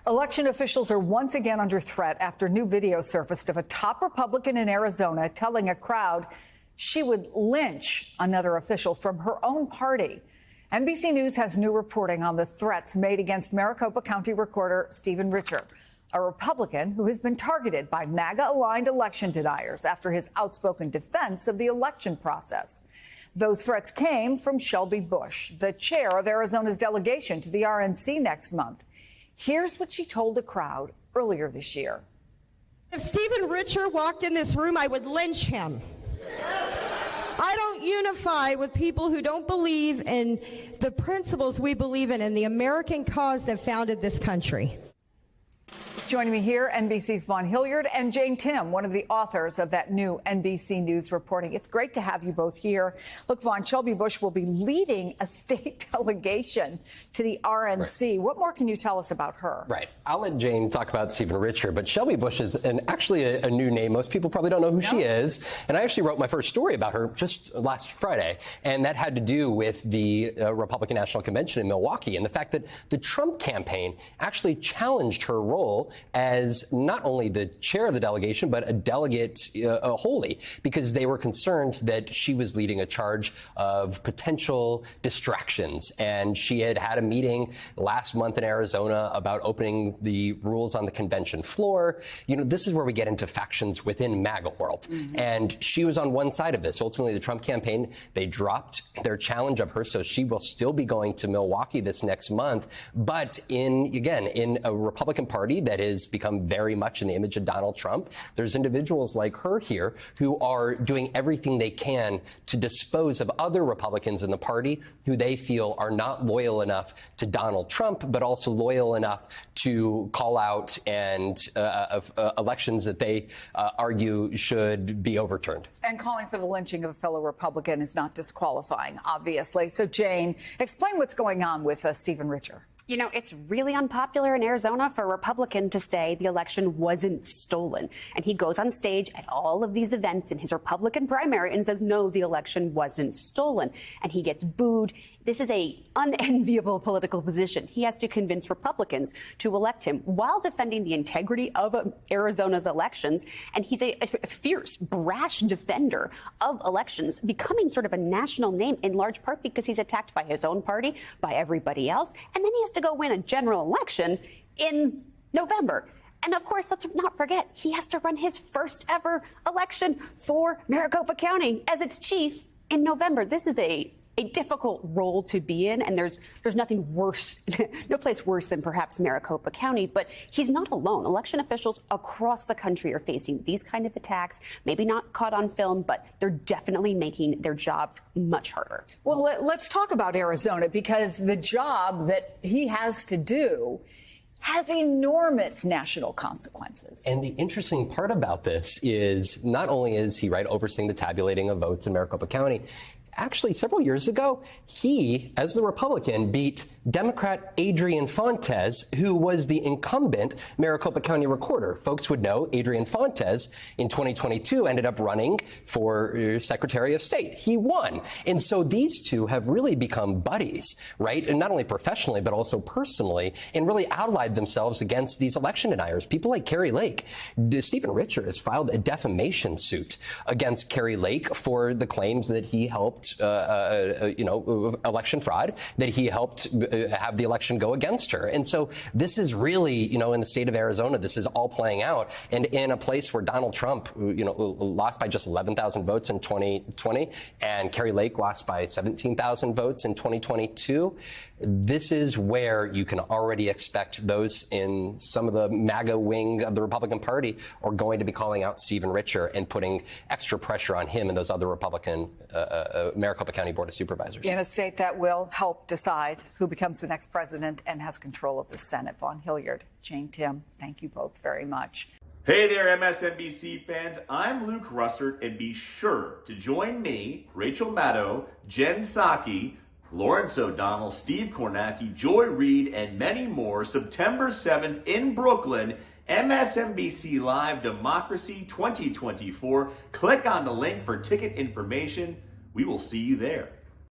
Election officials are once again under threat after new video surfaced of a top Republican in Arizona telling a crowd she would lynch another official from her own party. NBC News has new reporting on the threats made against Maricopa County Recorder Stephen Richer, a Republican who has been targeted by MAGA-aligned election deniers after his outspoken defense of the election process. Those threats came from Shelby Bush, the chair of Arizona's delegation to the RNC next month. Here's what she told the crowd earlier this year. If Stephen Richer walked in this room, I would lynch him. I don't unify with people who don't believe in the principles we believe in and the American cause that founded this country. Joining me here, NBC's Vaughn Hilliard and Jane Tim, one of the authors of that new NBC News reporting. It's great to have you both here. Look, Vaughn, Shelby Bush will be leading a state delegation to the RNC. Right. What more can you tell us about her? Right. I'll let Jane talk about Stephen Richer, but Shelby Bush is actually a new name. Most people probably don't know who she is. And I actually wrote my first story about her just last Friday, and that had to do with the Republican National Convention in Milwaukee and the fact that the Trump campaign actually challenged her role as not only the chair of the delegation, but a delegate wholly, because they were concerned that she was leading a charge of potential distractions. And she had had a meeting last month in Arizona about opening the rules on the convention floor. You know, this is where we get into factions within MAGA world. Mm-hmm. And she was on one side of this. Ultimately, the Trump campaign, they dropped their challenge of her, so she will still be going to Milwaukee this next month. But in a Republican Party that has become very much in the image of Donald Trump, there's individuals like her here who are doing everything they can to dispose of other Republicans in the party who they feel are not loyal enough to Donald Trump, but also loyal enough to call out and elections that they argue should be overturned. And calling for the lynching of a fellow Republican is not disqualifying, obviously. So, Jane, explain what's going on with Stephen Richer. You know, it's really unpopular in Arizona for a Republican to say the election wasn't stolen. And he goes on stage at all of these events in his Republican primary and says, no, the election wasn't stolen. And he gets booed. This is an unenviable political position. He has to convince Republicans to elect him while defending the integrity of Arizona's elections. And he's a fierce, brash defender of elections, becoming sort of a national name in large part because he's attacked by his own party, by everybody else. And then he has to go win a general election in November. And of course, let's not forget, he has to run his first ever election for Maricopa County as its chief in November. This is a difficult role to be in, and there's nothing worse, no place worse than perhaps Maricopa County, but he's not alone. Election officials across the country are facing these kind of attacks, maybe not caught on film, but they're definitely making their jobs much harder. Well, let's talk about Arizona, because the job that he has to do has enormous national consequences. And the interesting part about this is not only is he overseeing the tabulating of votes in Maricopa County, actually, several years ago, he, as the Republican, beat Democrat Adrian Fontes, who was the incumbent Maricopa County Recorder. Folks would know Adrian Fontes in 2022 ended up running for Secretary of State. He won. And so these two have really become buddies, right? And not only professionally, but also personally, and really allied themselves against these election deniers. People like Kari Lake. Stephen Richer has filed a defamation suit against Kari Lake for the claims that he helped election fraud, that he helped have the election go against her. And so this is really, in the state of Arizona, this is all playing out. And in a place where Donald Trump, lost by just 11,000 votes in 2020, and Kari Lake lost by 17,000 votes in 2022, this is where you can already expect those in some of the MAGA wing of the Republican Party are going to be calling out Stephen Richer and putting extra pressure on him and those other Republican Maricopa County Board of Supervisors. In a state that will help decide who becomes the next president and has control of the Senate. Vaughn Hilliard, Jane Tim, thank you both very much. Hey there, MSNBC fans. I'm Luke Russert, and be sure to join me, Rachel Maddow, Jen Psaki, Lawrence O'Donnell, Steve Kornacki, Joy Reid, and many more September 7th in Brooklyn, MSNBC Live Democracy 2024. Click on the link for ticket information. We will see you there.